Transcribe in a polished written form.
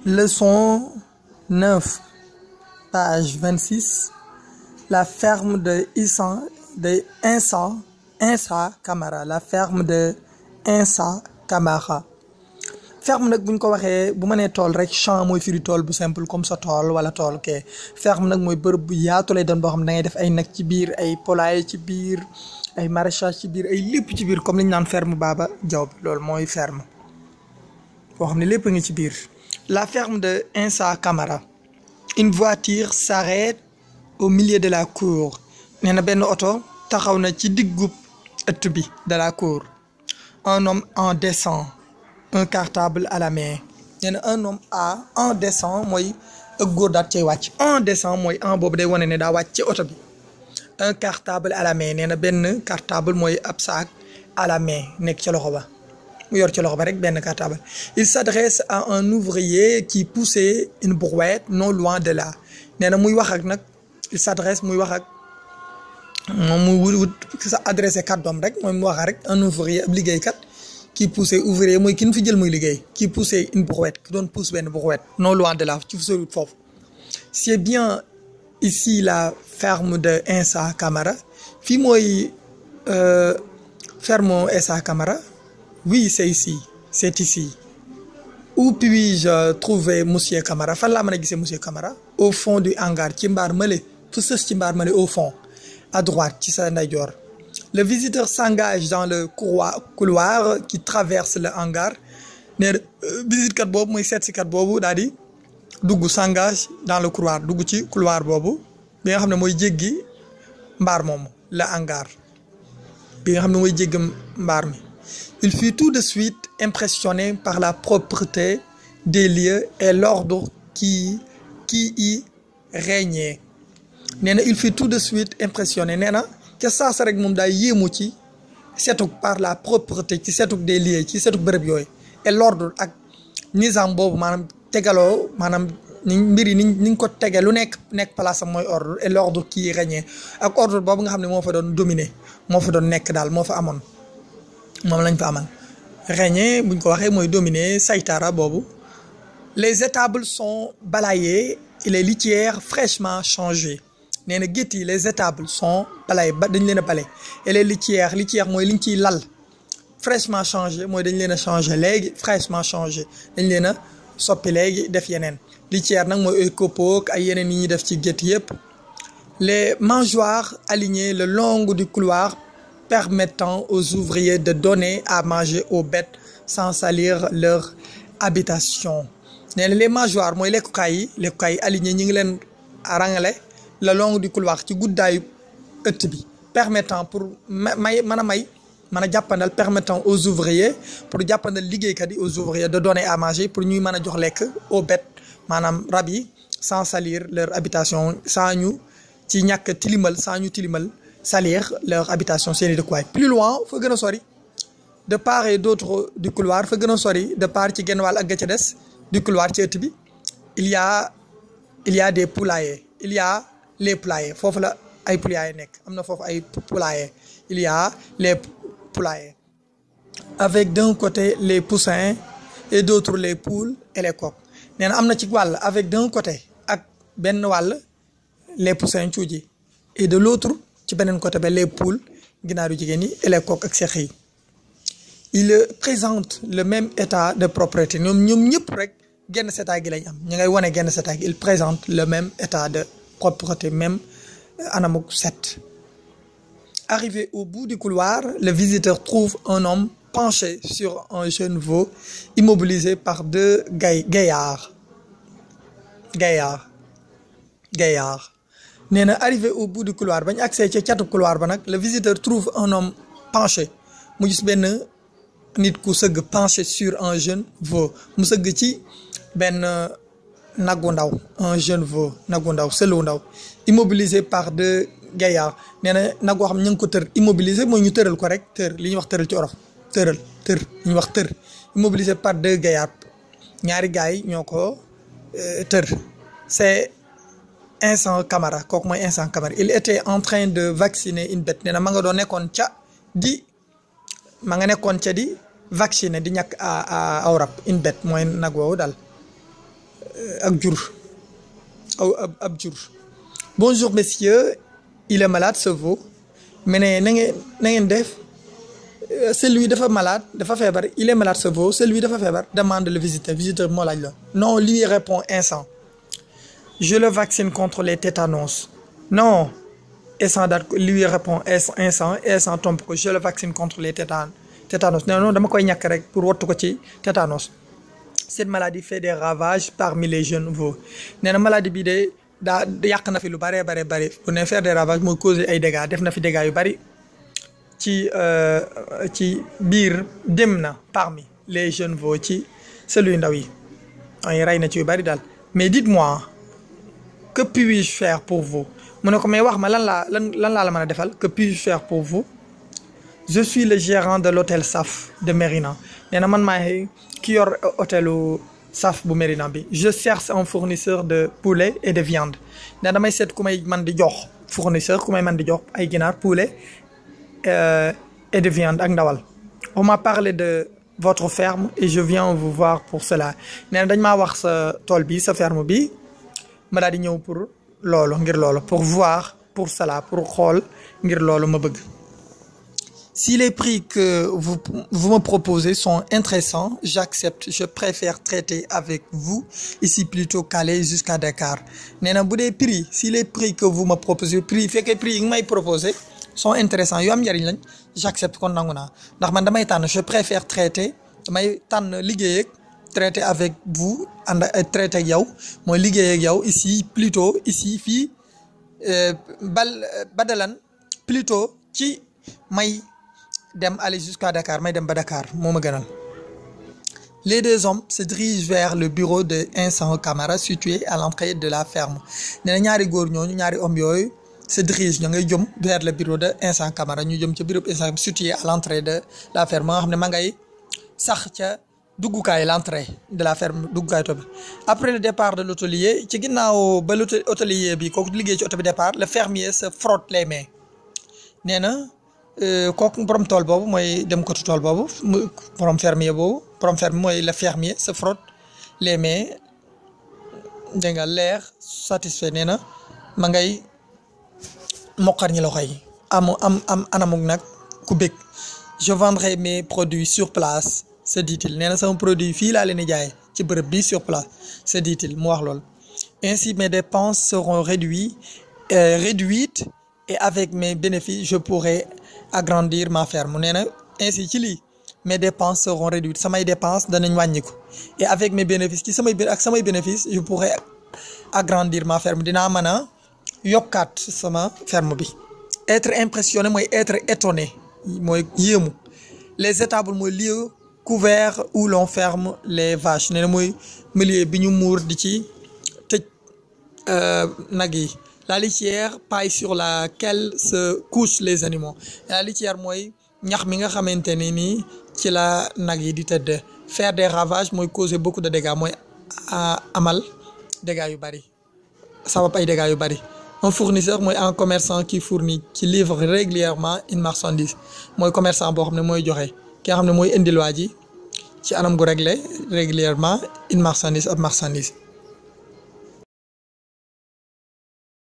Leçon 9, page 26. La ferme de Insa Camara. La ferme de Insa Camara. Ferme nag buñ ko waxee bu ma nee tool rek champ mooy firi tool bu simple comme sa tool wala tool ke ferme nag mooy bërëb bu yaatu lay doon boo xam ne da ngay def ay nag ci biir ay poulailler ci biir ay maraîchage ci biir ay lépp ci biir comme li ñu naan ferme Baba Diaw bi loolu mooy ferme boo xam ne lépp a ngi ci biir. La ferme de Insa Camara. Une voiture s'arrête au milieu de la cour. nee na benn oto taxaw na ci diggub ëtt bi de la cour. Un homme en descend. Un cartable à la main. nee na un homme en descend mooy ak góor daat cay wàcc. En descend mooy en boobu day wane ne daa wàcc ci oto bi. Un cartable à la main nee na benn cartable mooy ab sac à la main nekk ci loxo ba mu yor ci loxo ba rek benn cartable. Il s'adresse à un ouvrier qui poussait une brouette non loin de là. nee na muy wax ak nag il s'adresse muy wax ak moom muy wut sa adressé kàddoom rek mooy mu wax rek un ouvrier ab liggéeykat. Qui poussait ouvrier mooy ki ñu fi jël muy liggéey qui poussait une brouette ki doon pousse benn brouette non loin de là ci soriwut foofu. C'est bien ici la ferme de Insa Camara fii mooy ferme Insa Camara. Oui, c'est ici c'est ici. Où puis-je trouver monsieur Camara fan laa mën a gisee monsieur Camara. Au fond du hangar ci mbaar male fu sës ci mbaar male au fond à droite ci sa ndeyjoor. Le visiteur s'engage dans le couloir qui traverse le hangar. nee na visitekat boobu mooy seetsikat boobu daal di dugg s'engage dans le couloir dugg ci couloir boobu bi nga xam ne mooy jéggi mbaar moomu le hangar bi nga xam ne mooy jéggi mbaar mi. Il fut tout de suite impressionné par la propreté des lieux et l'ordre qui y régnait. nee na il fut tout de suite impressionné nee na ca saasa rek moom daay yéemu ci setuk par la propreté ci setuk des lieux ci setuk bërëb yooyu et l'ordre ak nizam boobu maanaam tegaloo maanaam ni mbir yi ni ko tege lu nekk place am mooy ordre et l'ordre qui régnait ak ordre boobu nga xam ne moo fa doon dominer moo fa doon nekk daal moo fa amoon moom lañ fa amal. Régner buñ ko waxee mooy dominer saytara boobu. Les étables sont balayées et les litières fraîchement changées. nee na gétt yi les étables sont balayées dañ leen a bale et les litière mooy liñ ciy lal fraîchement changé mooy dañ leen a changé léegi fraîchement changé dañ leen a soppi léegi def yeneen litière nag mooy ay copeaux ay yeneen yi ñuy def ci gétt yëpp. Les mangeoires alignées le long du couloir permettant aux ouvriers de donner à manger aux bêtes sans salir leur habitation. nee na les mangeoires mooy lekkukaay yi alignées ñi ngi leen rangale le long du couloir ci guddaayu ëtt bi permettant pour mën a jàppandal permettant aux ouvriers pour jàppandal liggéeykat yi aux ouvriers de donner à manger pour ñuy mën a jox lekk aux bêtes maanaam rab yi sans salir leur habitation sans ñu ci ñàkk tilimal sans ñu tilimal salir leur habitation seeni dëkkuwaay. Plus loin fa gën a sori de part et d'autre du couloir fa gën a sori de part ci genn wàll ak ga ca des du couloir ci ëtt bi il y a des poulaillers il y a les poulaillers foofu la ay poulaillers nekk am na foofu ay poulaillers il y a les poulaillers avec d'un côté les poussins et d'autre les poules et les coqs. nee na am na ci wàll avec d'un côté ak benn wàll les poussins cuuj yi et de l'autre ci beneen côté ba les poules ginaaru jigéen yi et les coqs ak seex yi. Il présente le même état de propreté ñoom ñëpp rek genn setaay gi lañ am ñu ngay wane genn setaay gi il présente le même état de propreté même anamuk set. Arrivé au bout du couloir, le visiteur trouve un homme penché sur un jeune veau immobilisé par deux gaillards. nee na arrivé au bout du couloir bañ accès ca catu couloir ba nag le visiteur trouve un homme penché mu gis benn nit ku sëgg penché sur un jeune veau mu sëgg ci benn nagu ndaw un jeune veau nagu ndaw sëlu ndaw immobilisé par deux gaillards. nee na nag goo xam ñu ngi ko tër immobilisé mooy ñu tëral ko rek tër li ñuy wax tëral ci olof tër li ñuy wax tër immobilisé par deux gaillards ñaari gars yi ñoo ko tër. C'est Insa Camara kooku mooy Insa Camara il était en train de vacciner une bête nee na ma nga nekkoon ca di vacciner di ñàkk aw rab une bête mooy nag woowu daal ak jur ab jur. Bonjour messieurs, il est malade ce veau mais ne na ngeen def celui dafa malade dafa feebar il est malade ce veau celui dafa feebar demande le visiteur moo laaj la non lui répond instant je le vaccine contre les tétanos non instant daal lui répond instant tombe ko je le vaccine contre les tétanos non dama koy ñàkk rek pour wattu ko ci tétanos. Cette maladie fait des ravages parmi les jeunes veaux nee na maladie bi de daa yàq na fi lu bare bu ne faire des ravages mooy causer ay dégâts def na fi dégâts yu bari ci biir dem na parmi les jeunes veaux ci selu yu ndaw yi ay rey na ci yu bari daal mais dites-moi que puis-je faire pour vous mu ne ko mais wax ma lan laa la mën a defal que puis-je faire pour vous. Je suis le gérant de l'hôtel Saf de Mérina nee na man maay ki yor hôtelu Saf bu Mérina bi je cherche un fournisseur de poulet et de viande nee damay seet ku may man di jox fournisseur ku may man di jox ay ginaar poulet et de viande ak ndawal. On m'a parlé de votre ferme et je viens vous voir pour cela nee na dañ maa wax sa tool bi sa ferme bi ma daal di ñëw pour loolu ngir loolu pour voir pour cela pour xool ngir loolu ma bëgg. Si les prix que vous me proposez sont intéressants, j'accepte. Je préfère traiter avec vous ici plutôt qu'aller jusqu'à Dakar. Nee na bu dee prix si les prix que vous me proposez fekkee prix yi nga may proposé sont intéressants yu am njariñ lañ j'accepte kon nangu naa ndax man damay tànn je préfère traiter damay tànn liggéey ak traiter avec vous ànd traiter ak yow mooy liggéey ak yow ici plutôt ici fii badalan plutôt ci may dem aller jusqu'à Dakar may dem ba Dakar moo ma gënal. Les deux hommes se dirigent vers le bureau de Vincent Camara situé à l'entrée de la ferme nee na ñaari góor ñooñu ñaari hommes yooyu se dirigent ñu ngay jëm vers le bureau de Vincent Camara ñu jëm ca bureau de Vincent situé à l'entrée de la ferme nga xam ne ma ngay sax ca duggukaay l'entrée de la ferme duggukaay oto bi. Après le départ de l'hôtelier ci ginnaaw ba l'hôtelier bi kooku liggéey ci oto bi départ le fermier se frotte les mains nee na kooku borom tool boobu mooy dem ko tool boobu borom fermier mooy le fermier se frotte les mains dégg nga l'air satisfait nee na ma ngay moqar ñi loxo yi am anamug nag ku bëgg. Je vendrai mes produits sur place se dit-il nee na sama produit fii laa leen di jaay ci bërëb bi sur place se dit-il mu wax loolu. Ainsi mes dépenses seront réduites et avec mes bénéfices je pourrai agrandir ma ferme nee na ainsi ci lii mes dépenses seront réduites samay dépenses danañ wàññiku et avec mes bénéfices ci samay bénéfices je pourrai agrandir ma ferme dinaa mën a yokkaat sama ferme bi. Être impressionné mooy être étonné mooy yéemu. Les étables mooy lieu couvert où l'on ferme les vaches nee na mooy milieu bi ñu muur di ci tëj nag yi. La litière paille sur laquelle se couchent les animaux la litière mooy ñax mi nga xamante ne nii ci la nag yi di tëdd. Faire des ravages mooy causer beaucoup de dégâts mooy amal dégâts yu bari sabab ay dégâts yu bari. Un fournisseur mooy un commerçant qui fournit qui livre régulièrement une marchandise mooy commerçant boo xam ne mooy joxe ki nga xam ne mooy indil waa ji ci anam gu régulièrement une marchandise ab marchandise.